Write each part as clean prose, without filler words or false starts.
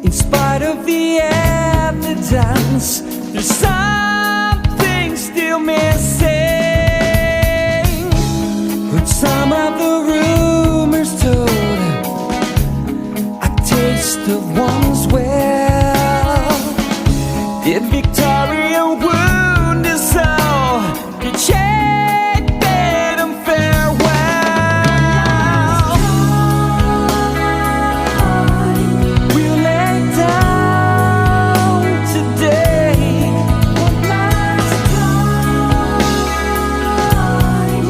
In spite of the evidence, there's something still missing. Heard some of the rumors told, a taste of one's well. Did Victoria wound his soul? Did she bid him farewell? We'll lay down today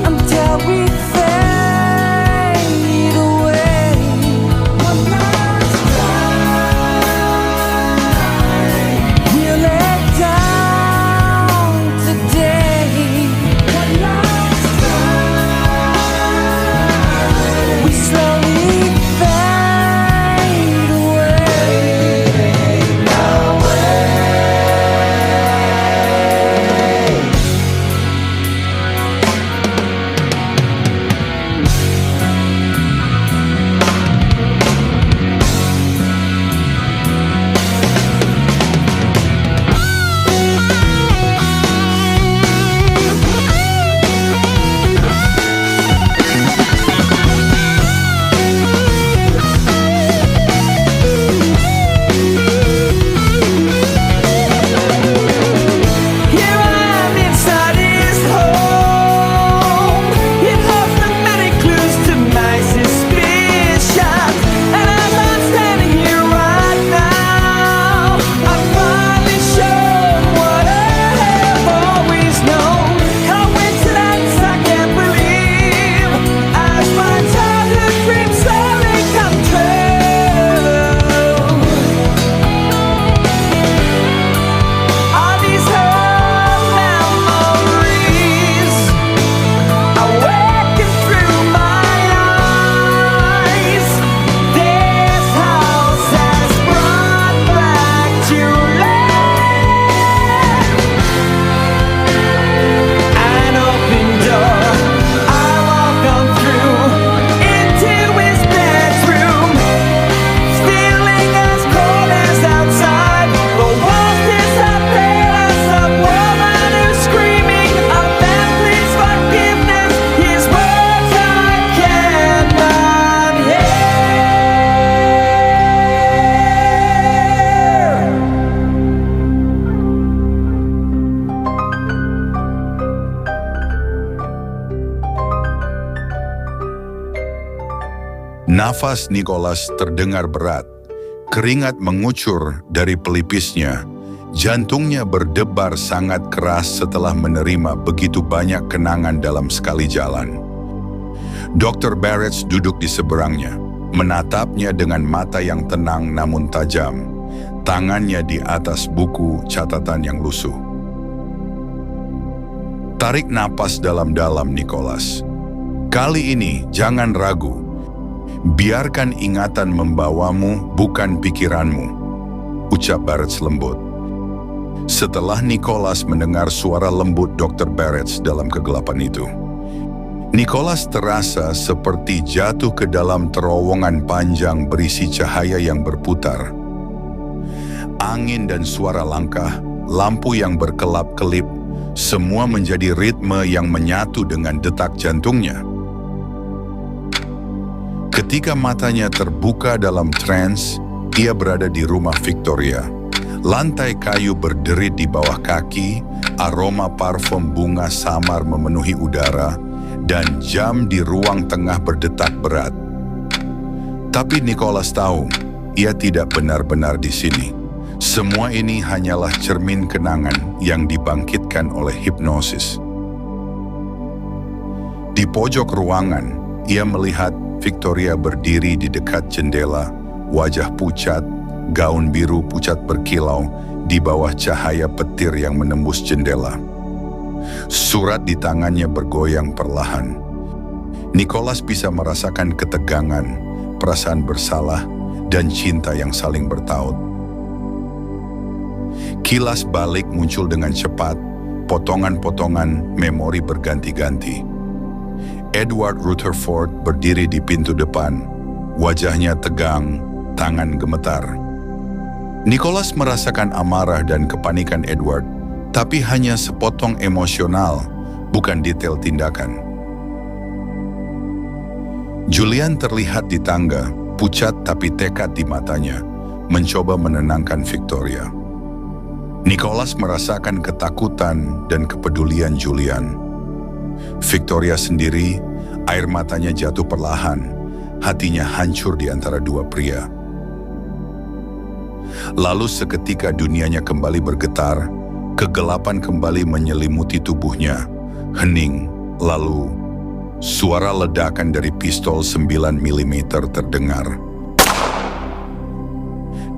until we fade away. We'll lay down today. We slowly fade away. Here I am inside his home. It holds the many clues to my suspicion. And as I'm standing here right now, I'm finally shown what I have always known. Coincidence I can't believe, as my childhood dreams slowly come true. All these old memories awaken through my eyes. This house has brought back to life an open door. I walk on through into his bedroom, feeling as cold as outside. The walls disappear as a woman who's screaming a man please forgiveness. His words I cannot hear. Nafas Nicholas terdengar berat. Keringat mengucur dari pelipisnya. Jantungnya berdebar sangat keras setelah menerima begitu banyak kenangan dalam sekali jalan. Dr. Barrett duduk di seberangnya, menatapnya dengan mata yang tenang namun tajam. Tangannya di atas buku catatan yang lusuh. Tarik napas dalam-dalam, Nicholas. Kali ini jangan ragu. Biarkan ingatan membawamu, bukan pikiranmu, ucap Barrett lembut. Setelah Nicholas mendengar suara lembut Dr. Barrett dalam kegelapan itu, Nicholas terasa seperti jatuh ke dalam terowongan panjang berisi cahaya yang berputar. Angin dan suara langkah, lampu yang berkelap-kelip, semua menjadi ritme yang menyatu dengan detak jantungnya. Ketika matanya terbuka dalam trans, ia berada di rumah Victoria. Lantai kayu berderit di bawah kaki, aroma parfum bunga samar memenuhi udara, dan jam di ruang tengah berdetak berat. Tapi Nicholas tahu, ia tidak benar-benar di sini. Semua ini hanyalah cermin kenangan yang dibangkitkan oleh hipnosis. Di pojok ruangan, ia melihat Victoria berdiri di dekat jendela, wajah pucat, gaun biru pucat berkilau di bawah cahaya petir yang menembus jendela. Surat di tangannya bergoyang perlahan. Nicholas bisa merasakan ketegangan, perasaan bersalah, dan cinta yang saling bertaut. Kilas balik muncul dengan cepat, potongan-potongan memori berganti-ganti. Edward Rutherford berdiri di pintu depan, wajahnya tegang, tangan gemetar. Nicholas merasakan amarah dan kepanikan Edward, tapi hanya sepotong emosional, bukan detail tindakan. Julian terlihat di tangga, pucat tapi tekad di matanya, mencoba menenangkan Victoria. Nicholas merasakan ketakutan dan kepedulian Julian. Victoria sendiri, air matanya jatuh perlahan, hatinya hancur di antara dua pria. Lalu seketika dunianya kembali bergetar, kegelapan kembali menyelimuti tubuhnya, hening, lalu suara ledakan dari pistol 9 mm terdengar.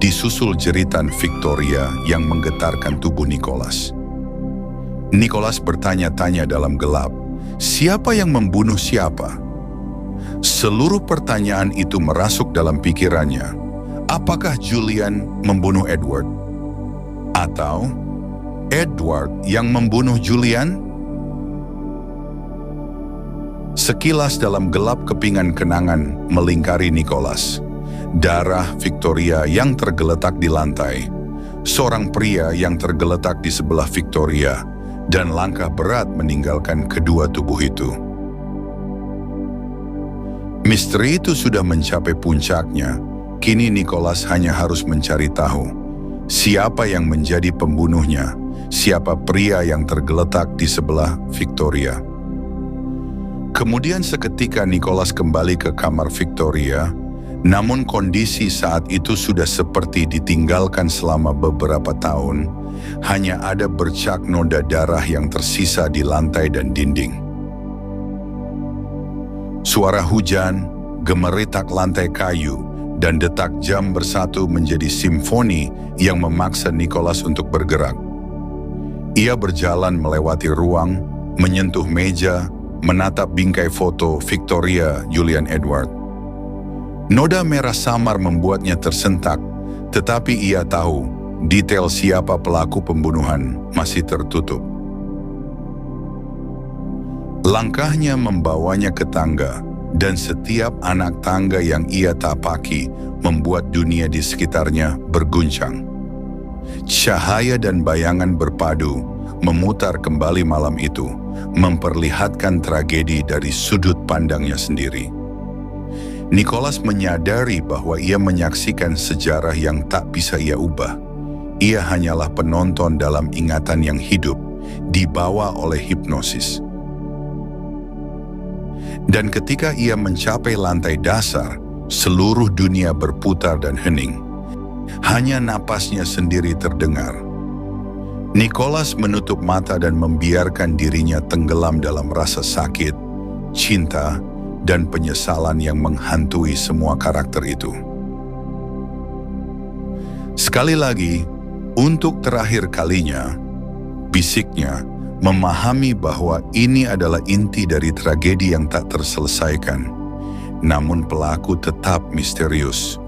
Disusul jeritan Victoria yang menggetarkan tubuh Nicholas. Nicholas bertanya-tanya dalam gelap, siapa yang membunuh siapa? Seluruh pertanyaan itu merasuk dalam pikirannya. Apakah Julian membunuh Edward? Atau Edward yang membunuh Julian? Sekilas dalam gelap kepingan kenangan melingkari Nicholas. Darah Victoria yang tergeletak di lantai. Seorang pria yang tergeletak di sebelah Victoria. Dan langkah berat meninggalkan kedua tubuh itu. Misteri itu sudah mencapai puncaknya. Kini Nicholas hanya harus mencari tahu siapa yang menjadi pembunuhnya, siapa pria yang tergeletak di sebelah Victoria. Kemudian seketika Nicholas kembali ke kamar Victoria, namun kondisi saat itu sudah seperti ditinggalkan selama beberapa tahun, hanya ada bercak noda darah yang tersisa di lantai dan dinding. Suara hujan, gemeritak lantai kayu, dan detak jam bersatu menjadi simfoni yang memaksa Nicholas untuk bergerak. Ia berjalan melewati ruang, menyentuh meja, menatap bingkai foto Victoria Julian Edward. Noda merah samar membuatnya tersentak, tetapi ia tahu detail siapa pelaku pembunuhan masih tertutup. Langkahnya membawanya ke tangga, dan setiap anak tangga yang ia tapaki membuat dunia di sekitarnya berguncang. Cahaya dan bayangan berpadu, memutar kembali malam itu, memperlihatkan tragedi dari sudut pandangnya sendiri. Nicholas menyadari bahwa ia menyaksikan sejarah yang tak bisa ia ubah. Ia hanyalah penonton dalam ingatan yang hidup, dibawa oleh hipnosis. Dan ketika ia mencapai lantai dasar, seluruh dunia berputar dan hening. Hanya napasnya sendiri terdengar. Nicholas menutup mata dan membiarkan dirinya tenggelam dalam rasa sakit, cinta, dan penyesalan yang menghantui semua karakter itu. Sekali lagi, untuk terakhir kalinya, bisiknya, memahami bahwa ini adalah inti dari tragedi yang tak terselesaikan. Namun pelaku tetap misterius.